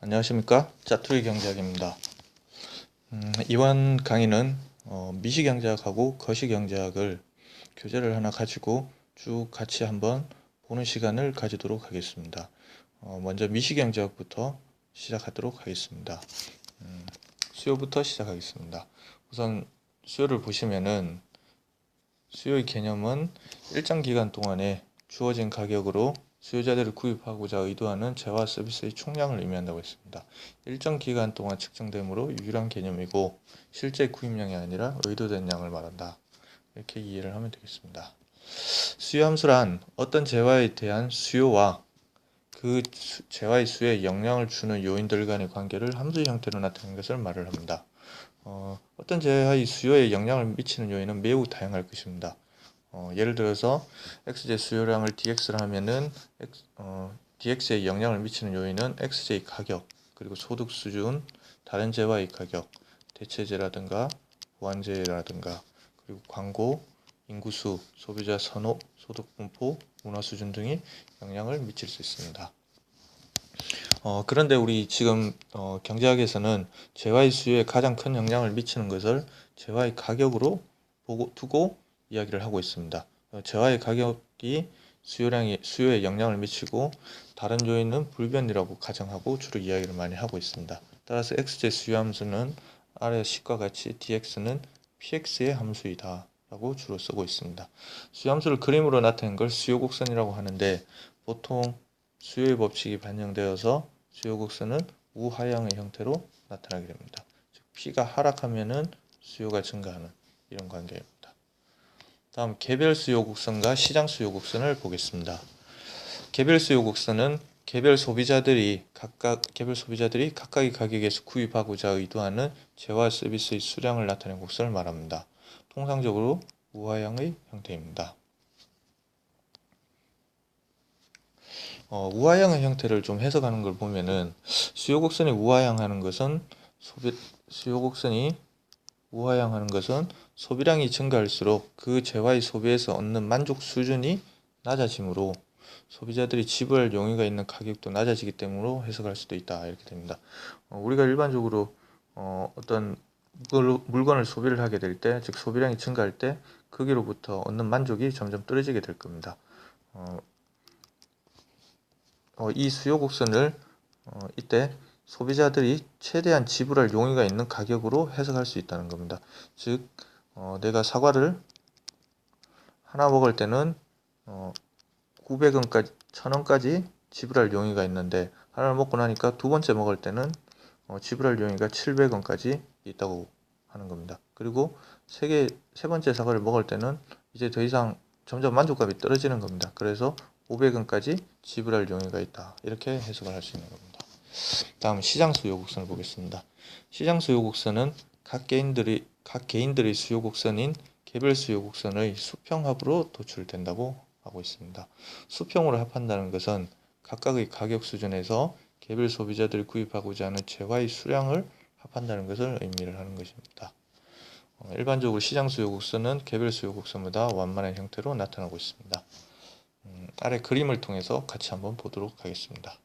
안녕하십니까, 짜투리 경제학입니다. 이번 강의는 미시경제학하고 거시경제학을 교재를 하나 가지고 쭉 같이 한번 보는 시간을 가지도록 하겠습니다. 먼저 미시경제학부터 시작하도록 하겠습니다. 수요부터 시작하겠습니다. 우선 수요를 보시면은 수요의 개념은 일정 기간 동안에 주어진 가격으로 수요자들을 구입하고자 의도하는 재화 서비스의 총량을 의미한다고 했습니다. 일정 기간 동안 측정되므로 유일한 개념이고 실제 구입량이 아니라 의도된 양을 말한다. 이렇게 이해를 하면 되겠습니다. 수요함수란 어떤 재화에 대한 수요와 그 재화의 수에 영향을 주는 요인들 간의 관계를 함수 형태로 나타내는 것을 말을 합니다. 어떤 재화의 수요에 영향을 미치는 요인은 매우 다양할 것입니다. 예를 들어서 xj 수요량을 dx를 하면은 dx에 영향을 미치는 요인은 xj 가격, 그리고 소득 수준, 다른 재화의 가격, 대체재라든가 보완재라든가, 그리고 광고, 인구수, 소비자 선호, 소득 분포, 문화 수준 등이 영향을 미칠 수 있습니다. 그런데 우리 지금 경제학에서는 재화의 수요에 가장 큰 영향을 미치는 것을 재화의 가격으로 두고 이야기를 하고 있습니다. 재화의 가격이 수요에 영향을 미치고 다른 요인은 불변이라고 가정하고 주로 이야기를 많이 하고 있습니다. 따라서 xj 수요함수는 아래 식과 같이 dx는 px의 함수이다 라고 주로 쓰고 있습니다. 수요함수를 그림으로 나타낸 걸 수요곡선이라고 하는데, 보통 수요의 법칙이 반영되어서 수요곡선은 우하향의 형태로 나타나게 됩니다. 즉 P가 하락하면은 수요가 증가하는 이런 관계입니다. 다음 개별 수요곡선과 시장 수요곡선을 보겠습니다. 개별 수요곡선은 개별 소비자들이 각각의 가격에서 구입하고자 의도하는 재화 서비스의 수량을 나타내는 곡선을 말합니다. 통상적으로 우하향의 형태입니다. 우하향의 형태를 좀 해석하는 걸 보면은 수요곡선이 우하향하는 것은 소비량이 증가할수록 그 재화의 소비에서 얻는 만족 수준이 낮아지므로 소비자들이 지불할 용의가 있는 가격도 낮아지기 때문에 해석할 수도 있다, 이렇게 됩니다. 우리가 일반적으로 어떤 물건을 소비를 하게 될 때, 즉 소비량이 증가할 때 거기로부터 얻는 만족이 점점 떨어지게 될 겁니다. 이 수요 곡선을 이때 소비자들이 최대한 지불할 용의가 있는 가격으로 해석할 수 있다는 겁니다. 즉 내가 사과를 하나 먹을 때는 900원까지 1000원까지 지불할 용의가 있는데, 하나를 먹고 나니까 두 번째 먹을 때는 지불할 용의가 700원까지 있다고 하는 겁니다. 그리고 세 번째 사과를 먹을 때는 이제 더 이상 점점 만족감이 떨어지는 겁니다. 그래서 500원까지 지불할 용의가 있다, 이렇게 해석을 할 수 있는 겁니다. 다음 시장 수요 곡선을 보겠습니다. 시장 수요 곡선은 각 개인들의 수요 곡선인 개별 수요 곡선의 수평합으로 도출된다고 하고 있습니다. 수평으로 합한다는 것은 각각의 가격 수준에서 개별 소비자들이 구입하고자 하는 재화의 수량을 합한다는 것을 의미를 하는 것입니다. 일반적으로 시장 수요 곡선은 개별 수요 곡선보다 완만한 형태로 나타나고 있습니다. 아래 그림을 통해서 같이 한번 보도록 하겠습니다.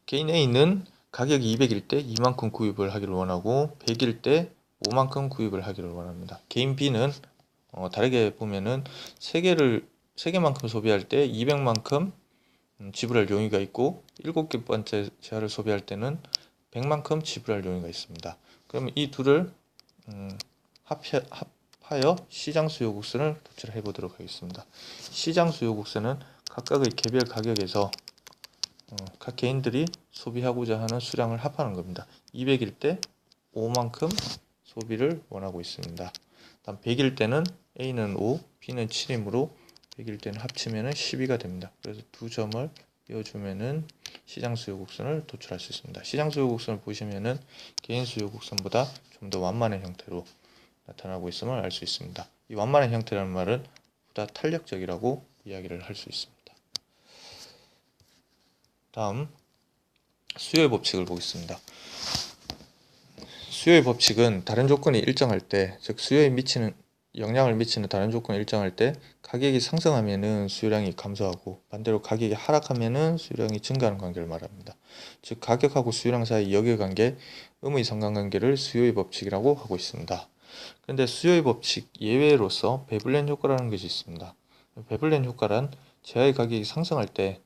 개인 A는 가격이 200일 때 2만큼 구입을 하기를 원하고 100일 때 5만큼 구입을 하기를 원합니다. 개인 B는 다르게 보면은 3개만큼 소비할 때 200만큼 지불할 용의가 있고 7개 번째 재화를 소비할 때는 100만큼 지불할 용의가 있습니다. 그러면 이 둘을 합하여 시장 수요 곡선을 도출해 보도록 하겠습니다. 시장 수요 곡선은 각각의 개별 가격에서 각 개인들이 소비하고자 하는 수량을 합하는 겁니다. 200일 때 5만큼 소비를 원하고 있습니다. 다음 100일 때는 A는 5, B는 7이므로 100일 때는 합치면 12가 됩니다. 그래서 두 점을 이어주면은 시장 수요 곡선을 도출할 수 있습니다. 시장 수요 곡선을 보시면은 개인 수요 곡선보다 좀 더 완만한 형태로 나타나고 있음을 알 수 있습니다. 이 완만한 형태라는 말은 보다 탄력적이라고 이야기를 할 수 있습니다. 다음 수요의 법칙을 보겠습니다. 수요의 법칙은 다른 조건이 일정할 때, 즉 수요에 미치는 영향을 미치는 다른 조건을 일정할 때 가격이 상승하면은 수요량이 감소하고 반대로 가격이 하락하면은 수요량이 증가하는 관계를 말합니다. 즉 가격하고 수요량 사이 역역관계, 음의 상관관계를 수요의 법칙이라고 하고 있습니다. 그런데 수요의 법칙 예외로서 베블렌 효과라는 것이 있습니다. 베블렌 효과란 제아의 가격이 상승할 때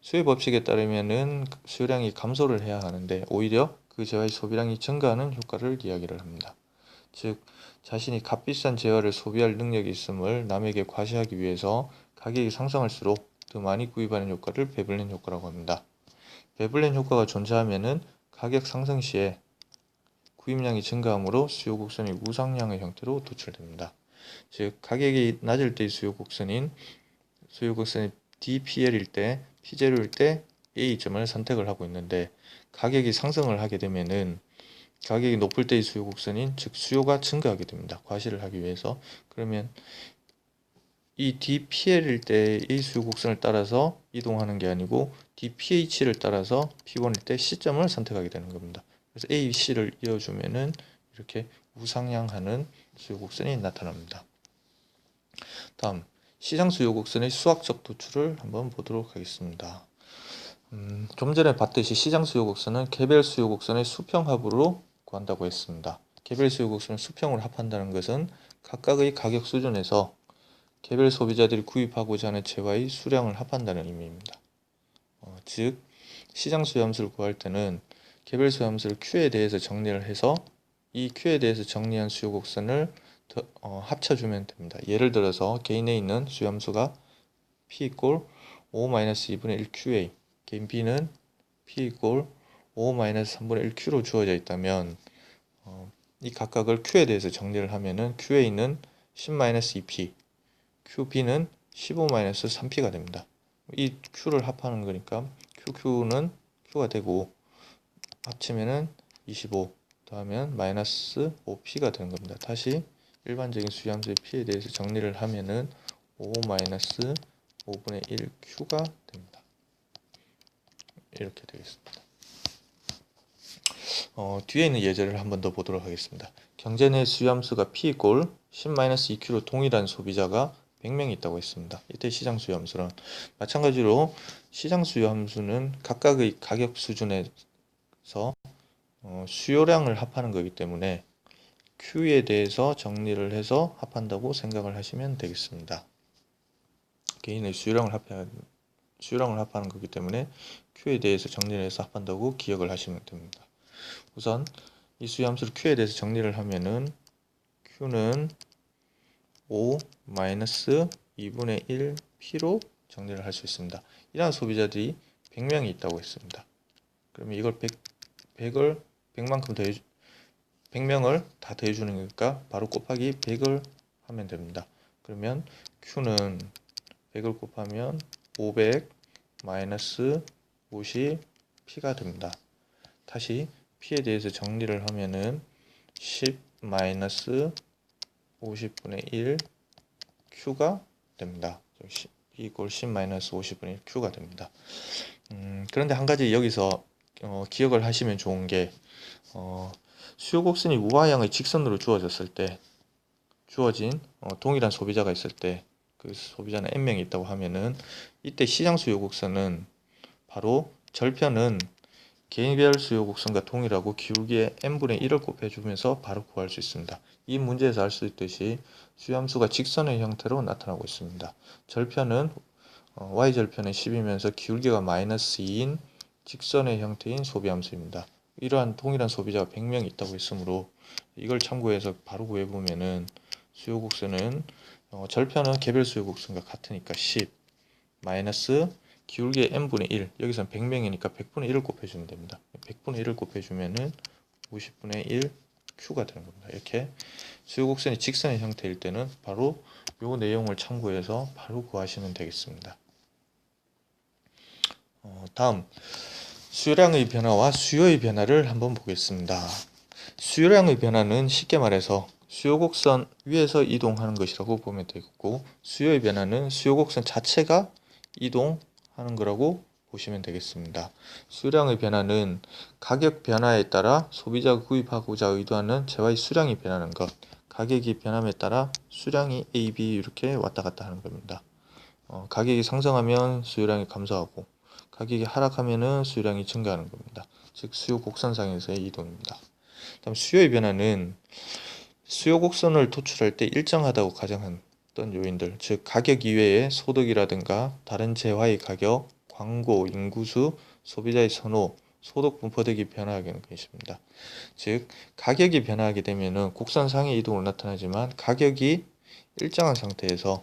수요의 법칙에 따르면은 수요량이 감소를 해야 하는데 오히려 그 제아의 소비량이 증가하는 효과를 이야기를 합니다. 즉 자신이 값비싼 재화를 소비할 능력이 있음을 남에게 과시하기 위해서 가격이 상승할수록 더 많이 구입하는 효과를 베블렌 효과라고 합니다. 베블렌 효과가 존재하면은 가격 상승 시에 구입량이 증가하므로 수요 곡선이 우상향의 형태로 도출됩니다. 즉 가격이 낮을 때의 수요 곡선이 DPL일 때, P0일 때 A점을 선택을 하고 있는데 가격이 상승을 하게 되면은 가격이 높을 때의 수요 곡선인 즉 수요가 증가하게 됩니다. 과시를 하기 위해서. 그러면 이 DPL일 때의 수요 곡선을 따라서 이동하는 게 아니고 DPH를 따라서 P1일 때 C점을 선택하게 되는 겁니다. 그래서 A, C를 이어주면은 이렇게 우상향하는 수요 곡선이 나타납니다. 다음 시장 수요 곡선의 수학적 도출을 한번 보도록 하겠습니다. 좀 전에 봤듯이 시장 수요 곡선은 개별 수요 곡선의 수평합으로 구한다고 했습니다. 개별 수요 곡선을 수평으로 합한다는 것은 각각의 가격 수준에서 개별 소비자들이 구입하고자 하는 재화의 수량을 합한다는 의미입니다. 즉 시장 수요 함수를 구할 때는 개별 수요 함수를 Q에 대해서 정리를 해서 이 Q에 대해서 정리한 수요 곡선을 합쳐주면 됩니다. 예를 들어서 개인에 있는 수요 함수가 P = 5-2분의 1 QA, 개인 B는 P = 5-3분의 1 Q로 주어져 있다면 이 각각을 Q에 대해서 정리를 하면은 QA는 10-2P, QB는 15-3P가 됩니다. 이 Q를 합하는 거니까 QQ는 Q가 되고 합치면은 25 더하면 마이너스 5P가 되는 겁니다. 다시 일반적인 수요함수의 P에 대해서 정리를 하면은 5-5분의 1 Q가 됩니다. 이렇게 되겠습니다. 뒤에 있는 예제를 한번 더 보도록 하겠습니다. 경제 내 수요함수가 P = 10-2Q로 동일한 소비자가 100명이 있다고 했습니다. 이때 시장 수요함수는 마찬가지로 시장 수요함수는 각각의 가격 수준에서 수요량을 합하는 거기 때문에 Q에 대해서 정리를 해서 합한다고 생각을 하시면 되겠습니다. 개인의 수요량을 합하는 거기 때문에 Q에 대해서 정리를 해서 합한다고 기억을 하시면 됩니다. 우선 이 수요함수를 Q에 대해서 정리를 하면은 Q는 5-2분의 1 P로 정리를 할 수 있습니다. 이러한 소비자들이 100명이 있다고 했습니다. 그러면 이걸 100명을 다 더해주는 거니까 바로 곱하기 100을 하면 됩니다. 그러면 Q는 100을 곱하면 500 마이너스 50 P가 됩니다. 다시 P에 대해서 정리를 하면은 10 마이너스 50분의 1 Q가 됩니다. P = 10 마이너스 50분의 1 Q가 됩니다. 그런데 한 가지 여기서 기억을 하시면 좋은 게 수요 곡선이 우하향의 직선으로 주어진 동일한 소비자가 있을 때 그 소비자는 N명이 있다고 하면은 이때 시장 수요 곡선은 바로 절편은 개인별 수요 곡선과 동일하고 기울기에 n분의 1을 곱해주면서 바로 구할 수 있습니다. 이 문제에서 알 수 있듯이 수요함수가 직선의 형태로 나타나고 있습니다. 절편은 y절편은 10이면서 기울기가 마이너스 2인 직선의 형태인 소비함수입니다. 이러한 동일한 소비자가 100명이 있다고 했으므로 이걸 참고해서 바로 구해보면은 수요 곡선은 절편은 개별 수요 곡선과 같으니까 10 마이너스 기울기의 n분의 1, 여기서는 100명이니까 100분의 1을 곱해주면 됩니다. 100분의 1을 곱해주면은 50분의 1 Q가 되는 겁니다. 이렇게 수요 곡선이 직선의 형태일 때는 바로 요 내용을 참고해서 바로 구하시면 되겠습니다. 다음 수요량의 변화와 수요의 변화를 한번 보겠습니다. 수요량의 변화는 쉽게 말해서 수요 곡선 위에서 이동하는 것이라고 보면 되겠고, 수요의 변화는 수요 곡선 자체가 이동하는 거라고 보시면 되겠습니다. 수량의 변화는 가격 변화에 따라 소비자가 구입하고자 의도하는 재화의 수량이 변하는 것, 가격이 변함에 따라 수량이 A, B 이렇게 왔다 갔다 하는 겁니다. 가격이 상승하면 수요량이 감소하고 가격이 하락하면은 수요량이 증가하는 겁니다. 즉 수요 곡선상에서의 이동입니다. 다음 수요의 변화는 수요 곡선을 도출할 때 일정하다고 가정했던 요인들, 즉 가격 이외에 소득이라든가 다른 재화의 가격, 광고, 인구수, 소비자의 선호, 소득 분포 등이 변화하게 되는 것입니다. 즉 가격이 변화하게 되면은 곡선상의 이동으로 나타나지만 가격이 일정한 상태에서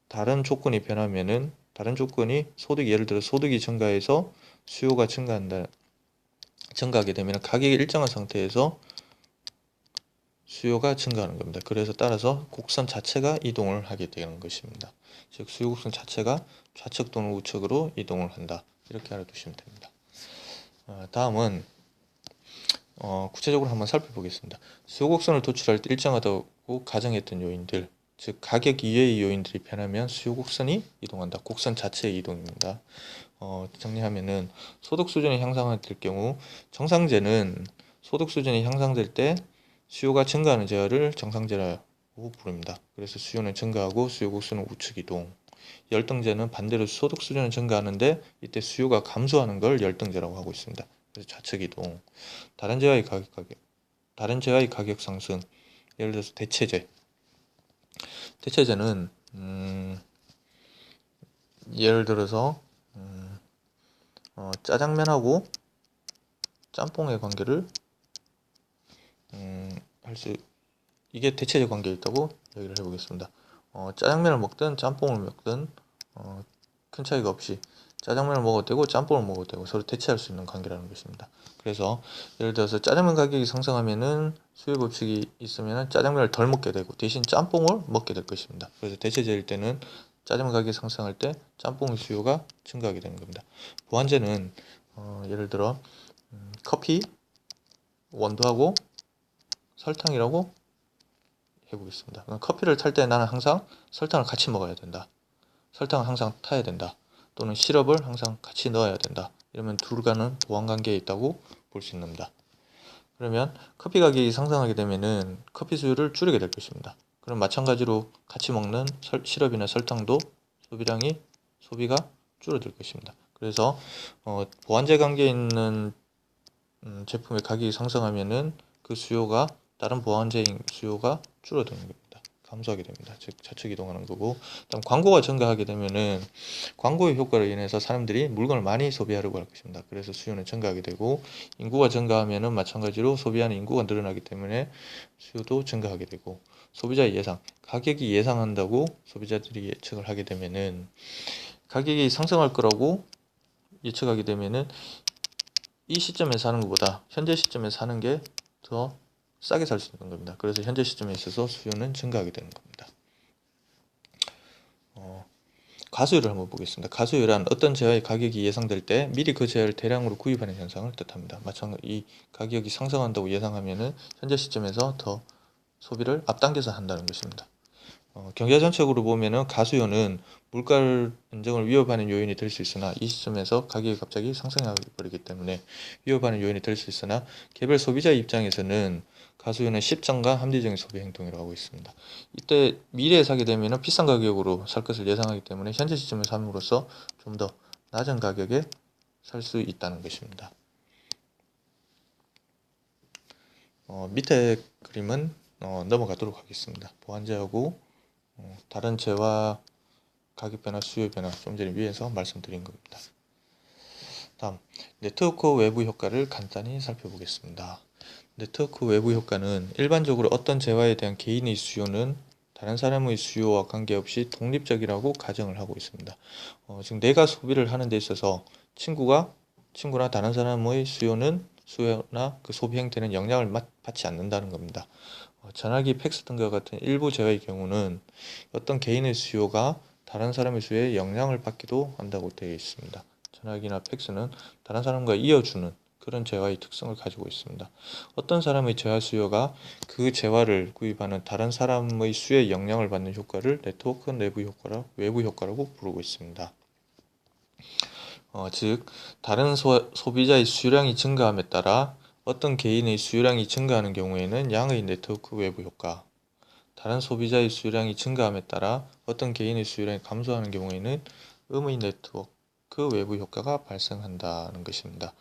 다른 조건이 변하면은 다른 조건이 소득, 예를 들어 소득이 증가해서 수요가 증가하게 되면 가격이 일정한 상태에서 수요가 증가하는 겁니다. 그래서 따라서 곡선 자체가 이동을 하게 되는 것입니다. 즉 수요 곡선 자체가 좌측 또는 우측으로 이동을 한다. 이렇게 알아두시면 됩니다. 다음은 구체적으로 한번 살펴보겠습니다. 수요 곡선을 도출할 때 일정하다고 가정했던 요인들, 즉 가격 이외의 요인들이 변하면 수요 곡선이 이동한다. 곡선 자체의 이동입니다. 정리하면은 소득 수준이 향상될 경우 정상제는 소득 수준이 향상될 때 수요가 증가하는 제어를 정상제라고 부릅니다. 그래서 수요는 증가하고 수요 곡선은 우측 이동. 열등제는 반대로 소득 수준은 증가하는데 이때 수요가 감소하는 걸 열등제라고 하고 있습니다. 그래서 좌측 이동. 다른 재화의 가격 상승. 예를 들어서 대체제. 대체제는 예를 들어서 짜장면하고 짬뽕의 관계를 이게 대체적 관계에 있다고 얘기를 해보겠습니다. 짜장면을 먹든 짬뽕을 먹든 큰 차이가 없이 짜장면을 먹어도 되고 짬뽕을 먹어도 되고 서로 대체할 수 있는 관계라는 것입니다. 그래서 예를 들어서 짜장면 가격이 상승하면은 수요 법칙이 있으면 짜장면을 덜 먹게 되고 대신 짬뽕을 먹게 될 것입니다. 그래서 대체제일 때는 짜장면 가격이 상승할 때 짬뽕 수요가 증가하게 되는 겁니다. 보완제는 예를 들어 커피 원두하고 설탕이라고 해보겠습니다. 커피를 탈 때 나는 항상 설탕을 같이 먹어야 된다. 설탕을 항상 타야 된다. 또는 시럽을 항상 같이 넣어야 된다. 이러면 둘과는 보완관계에 있다고 볼 수 있습니다. 그러면 커피 가격이 상승하게 되면은 커피 수요를 줄이게 될 것입니다. 그럼 마찬가지로 같이 먹는 시럽이나 설탕도 소비가 줄어들 것입니다. 그래서 보완제 관계에 있는 제품의 가격이 상승하면은 그 수요가 다른 보완제인 수요가 줄어드는 겁니다. 감소하게 됩니다. 즉 좌측 이동하는 거고, 다음 광고가 증가하게 되면은 광고의 효과로 인해서 사람들이 물건을 많이 소비하려고 할 것입니다. 그래서 수요는 증가하게 되고, 인구가 증가하면은 마찬가지로 소비하는 인구가 늘어나기 때문에 수요도 증가하게 되고, 소비자의 예상, 가격이 예상한다고 소비자들이 예측을 하게 되면은 가격이 상승할 거라고 예측하게 되면은 이 시점에 사는 것보다 현재 시점에 사는 게 더 싸게 살 수 있는 겁니다. 그래서 현재 시점에 있어서 수요는 증가하게 되는 겁니다. 과수율을 한번 보겠습니다. 과수율은 어떤 재화의 가격이 예상될 때 미리 그 재화를 대량으로 구입하는 현상을 뜻합니다. 마찬가지로 이 가격이 상승한다고 예상하면은 현재 시점에서 더 소비를 앞당겨서 한다는 것입니다. 경제 전체적으로 보면은 가수요는 물가 안정을 위협하는 요인이 될 수 있으나 이 시점에서 가격이 갑자기 상승해 버리기 때문에 위협하는 요인이 될 수 있으나 개별 소비자 입장에서는 가수요는 십정과 합리적인 소비 행동이라고 하고 있습니다. 이때 미래에 사게 되면은 비싼 가격으로 살 것을 예상하기 때문에 현재 시점에 삼으로써 좀 더 낮은 가격에 살 수 있다는 것입니다. 밑에 그림은 넘어가도록 하겠습니다. 보완제하고 다른 재화 가격 변화, 수요 변화 좀 전에 위에서 말씀드린 겁니다. 다음 네트워크 외부 효과를 간단히 살펴보겠습니다. 네트워크 외부 효과는 일반적으로 어떤 재화에 대한 개인의 수요는 다른 사람의 수요와 관계없이 독립적이라고 가정을 하고 있습니다. 즉 내가 소비를 하는 데 있어서 친구나 다른 사람의 수요나 그 소비 행태는 영향을 받지 않는다는 겁니다. 전화기, 팩스 등과 같은 일부 재화의 경우는 어떤 개인의 수요가 다른 사람의 수요에 영향을 받기도 한다고 되어 있습니다. 전화기나 팩스는 다른 사람과 이어주는 그런 재화의 특성을 가지고 있습니다. 어떤 사람의 재화 수요가 그 재화를 구입하는 다른 사람의 수요에 영향을 받는 효과를 네트워크 내부 효과라 외부 효과라고 부르고 있습니다. 즉 다른 소비자의 수량이 증가함에 따라 어떤 개인의 수요량이 증가하는 경우에는 양의 네트워크 외부 효과, 다른 소비자의 수요량이 증가함에 따라 어떤 개인의 수요량이 감소하는 경우에는 음의 네트워크 외부 효과가 발생한다는 것입니다.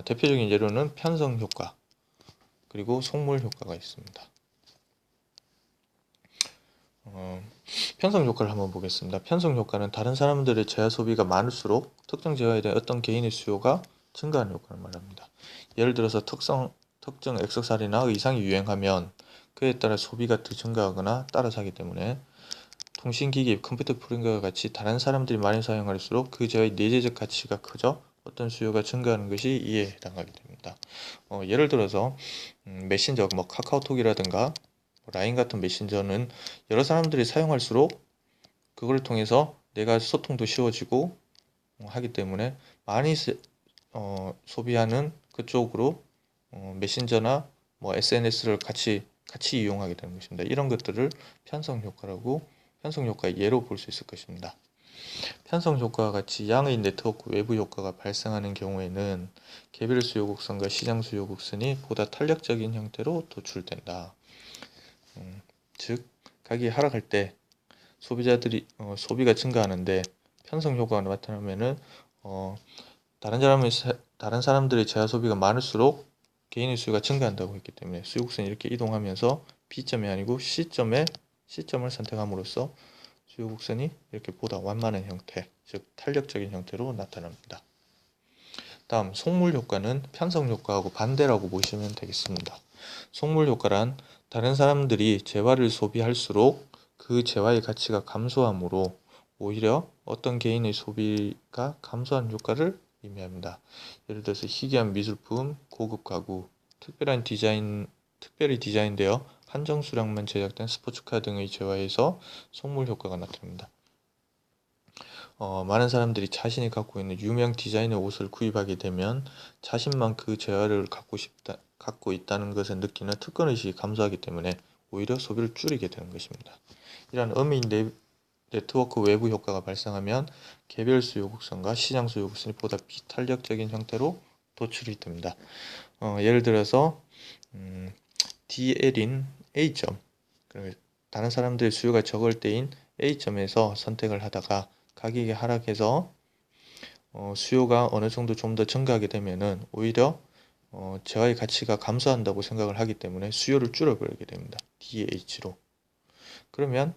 대표적인 예로는 편성 효과, 그리고 속물 효과가 있습니다. 편성 효과를 한번 보겠습니다. 편성 효과는 다른 사람들의 재화 소비가 많을수록 특정 재화에 대한 어떤 개인의 수요가 증가하는 효과를 말합니다. 예를 들어서 특정 액세서리나 의상이 유행하면 그에 따라 소비가 더 증가하거나 따라사기 때문에 통신기기, 컴퓨터 프로그램과 같이 다른 사람들이 많이 사용할수록 그 재화의 내재적 가치가 커져 어떤 수요가 증가하는 것이 이에 해당하게 됩니다. 예를 들어서 메신저, 카카오톡이라든가 라인 같은 메신저는 여러 사람들이 사용할수록 그걸 통해서 내가 소통도 쉬워지고 하기 때문에 많이 소비하는 그쪽으로 메신저나 SNS를 같이 이용하게 되는 것입니다. 이런 것들을 편성 효과의 예로 볼 수 있을 것입니다. 편성 효과와 같이 양의 네트워크 외부 효과가 발생하는 경우에는 개별 수요 곡선과 시장 수요 곡선이 보다 탄력적인 형태로 도출된다. 즉 가격이 하락할 때 소비자들이 소비가 증가하는데 편성 효과가 나타나면은 다른 사람들의 재화 소비가 많을수록 개인의 수요가 증가한다고 했기 때문에 수요곡선이 이렇게 이동하면서 B점이 아니고 C점을 선택함으로써 수요곡선이 이렇게 보다 완만한 형태, 즉 탄력적인 형태로 나타납니다. 다음 속물 효과는 편성 효과하고 반대라고 보시면 되겠습니다. 속물 효과란 다른 사람들이 재화를 소비할수록 그 재화의 가치가 감소하므로 오히려 어떤 개인의 소비가 감소하는 효과를 의미합니다. 예를 들어서 희귀한 미술품, 고급 가구, 특별히 디자인되어 한정 수량만 제작된 스포츠카 등의 재화에서 속물 효과가 나타납니다. 많은 사람들이 자신이 갖고 있는 유명 디자인의 옷을 구입하게 되면 자신만 그 재화를 갖고 있다는 것을 느끼는 특권의식이 감소하기 때문에 오히려 소비를 줄이게 되는 것입니다. 이러한 음의 네트워크 외부 효과가 발생하면 개별 수요 곡선과 시장 수요 곡선이 보다 비탄력적인 형태로 도출이 됩니다. 예를 들어서 DL인 A점, 다른 사람들의 수요가 적을 때인 A점에서 선택을 하다가 가격이 하락해서 수요가 어느 정도 좀 더 증가하게 되면은 오히려 재화의 가치가 감소한다고 생각을 하기 때문에 수요를 줄여버리게 됩니다. DH로. 그러면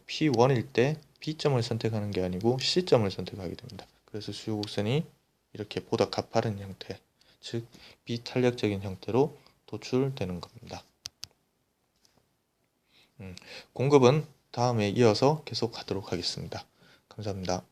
P1일 때 B점을 선택하는 게 아니고 C점을 선택하게 됩니다. 그래서 수요 곡선이 이렇게 보다 가파른 형태, 즉 비탄력적인 형태로 도출되는 겁니다. 공급은 다음에 이어서 계속 하도록 하겠습니다. 감사합니다.